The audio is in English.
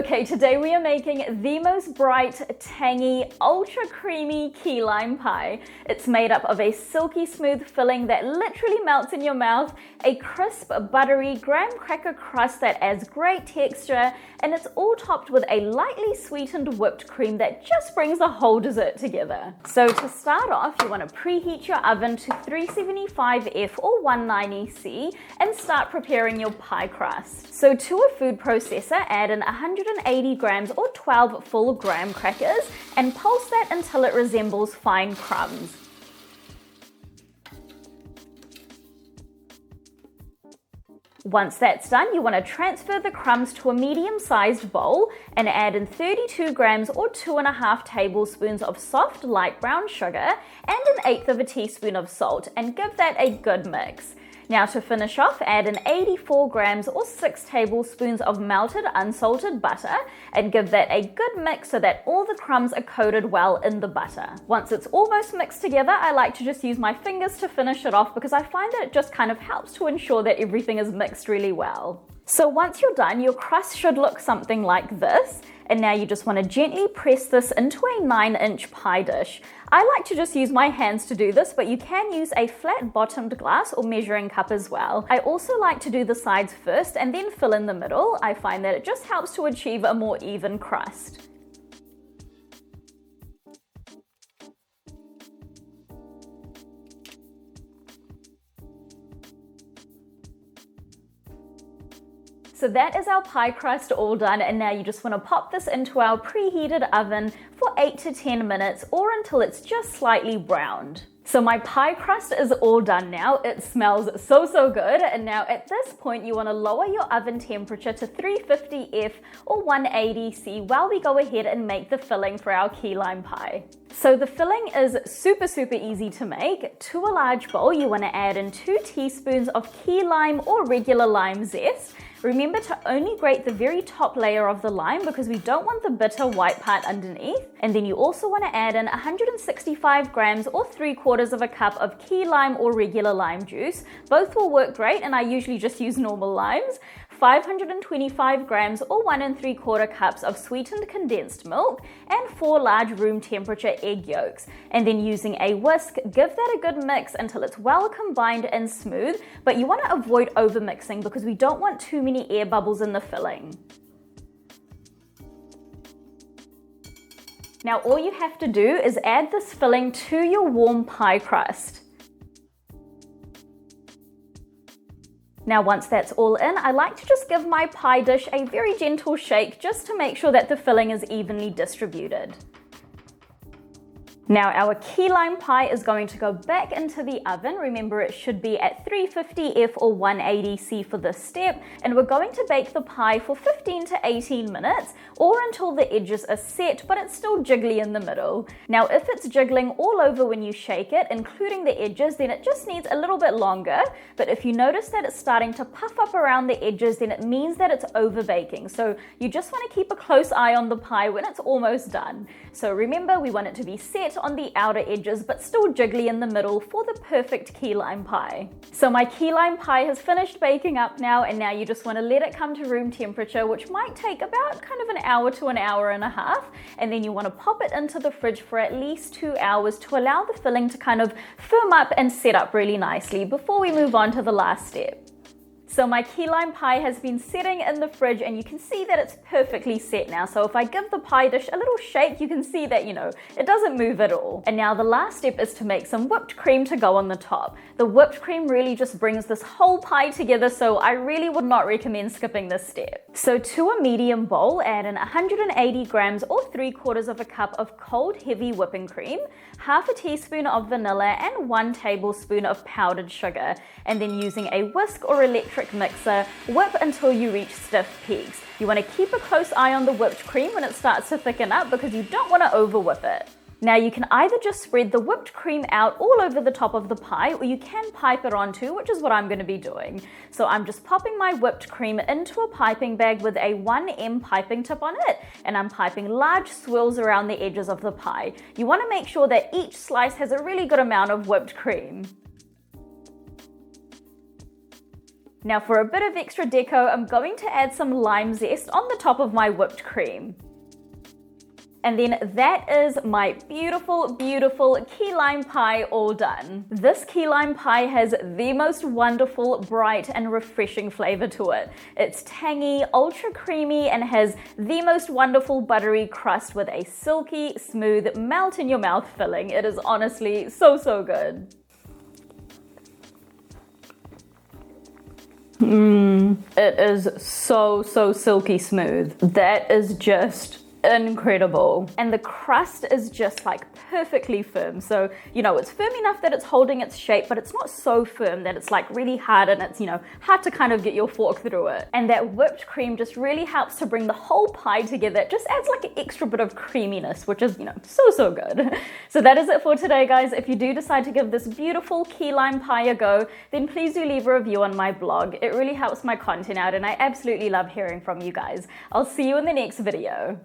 Okay, today we are making the most bright, tangy, ultra creamy key lime pie. It's made up of a silky smooth filling that literally melts in your mouth, a crisp, buttery graham cracker crust that adds great texture, and it's all topped with a lightly sweetened whipped cream that just brings the whole dessert together. So to start off, you want to preheat your oven to 375F or 190C and start preparing your pie crust. So to a food processor, add in 180 grams or 12 full graham crackers and pulse that until it resembles fine crumbs. Once that's done, you want to transfer the crumbs to a medium-sized bowl and add in 32 grams or 2.5 tablespoons of soft light brown sugar and 1/8 teaspoon of salt and give that a good mix. Now to finish off, add in 84 grams or 6 tablespoons of melted unsalted butter and give that a good mix so that all the crumbs are coated well in the butter. Once it's almost mixed together, I like to just use my fingers to finish it off because I find that it just kind of helps to ensure that everything is mixed really well. So once you're done, your crust should look something like this. And now you just want to gently press this into a 9-inch pie dish. I like to just use my hands to do this, but you can use a flat bottomed glass or measuring cup as well. I also like to do the sides first and then fill in the middle. I find that it just helps to achieve a more even crust. So that is our pie crust all done, and now you just want to pop this into our preheated oven for 8 to 10 minutes or until it's just slightly browned. So my pie crust is all done now. It smells so good, and now at this point you want to lower your oven temperature to 350F or 180C while we go ahead and make the filling for our key lime pie. So the filling is super easy to make. To a large bowl you want to add in 2 teaspoons of key lime or regular lime zest. Remember to only grate the very top layer of the lime because we don't want the bitter white part underneath. And then you also want to add in 165 grams or 3/4 cup of key lime or regular lime juice. Both will work great, and I usually just use normal limes. 525 grams or 1 3/4 cups of sweetened condensed milk, and 4 large room temperature egg yolks. And then using a whisk, give that a good mix until it's well combined and smooth, but you want to avoid over mixing because we don't want too many air bubbles in the filling. Now all you have to do is add this filling to your warm pie crust. Now once that's all in, I like to just give my pie dish a very gentle shake just to make sure that the filling is evenly distributed. Now our key lime pie is going to go back into the oven. Remember, it should be at 350F or 180C for this step, and we're going to bake the pie for 15 to 18 minutes or until the edges are set, but it's still jiggly in the middle. Now if it's jiggling all over when you shake it, including the edges, then it just needs a little bit longer. But if you notice that it's starting to puff up around the edges, then it means that it's over baking. So you just want to keep a close eye on the pie when it's almost done. So remember, we want it to be set on the outer edges but still jiggly in the middle for the perfect key lime pie. So my key lime pie has finished baking up now, and now you just want to let it come to room temperature, which might take about kind of an hour to an hour and a half, and then you want to pop it into the fridge for at least 2 hours to allow the filling to kind of firm up and set up really nicely before we move on to the last step. So my key lime pie has been sitting in the fridge, and you can see that it's perfectly set now. So if I give the pie dish a little shake, you can see that, it doesn't move at all. And now the last step is to make some whipped cream to go on the top. The whipped cream really just brings this whole pie together, so I really would not recommend skipping this step. So to a medium bowl, add in 180 grams or 3/4 cup of cold heavy whipping cream, 1/2 teaspoon of vanilla, and 1 tablespoon of powdered sugar. And then using a whisk or electric mixer, whip until you reach stiff peaks. You want to keep a close eye on the whipped cream when it starts to thicken up because you don't want to over whip it. Now you can either just spread the whipped cream out all over the top of the pie, or you can pipe it onto, which is what I'm going to be doing. So I'm just popping my whipped cream into a piping bag with a 1M piping tip on it, and I'm piping large swirls around the edges of the pie. You want to make sure that each slice has a really good amount of whipped cream. Now for a bit of extra deco, I'm going to add some lime zest on the top of my whipped cream. And then that is my beautiful, beautiful key lime pie all done. This key lime pie has the most wonderful, bright, and refreshing flavor to it. It's tangy, ultra creamy, and has the most wonderful buttery crust with a silky, smooth, melt in your mouth filling. It is honestly so, so good. It is so, so silky smooth. That is just incredible. And the crust is just like perfectly firm. So, you know, it's firm enough that it's holding its shape, but it's not so firm that it's like really hard and it's, you know, hard to kind of get your fork through it. And that whipped cream just really helps to bring the whole pie together. It just adds like an extra bit of creaminess, which is, you know, so, so good. So that is it for today, guys. If you do decide to give this beautiful key lime pie a go, then please do leave a review on my blog. It really helps my content out and I absolutely love hearing from you guys. I'll see you in the next video.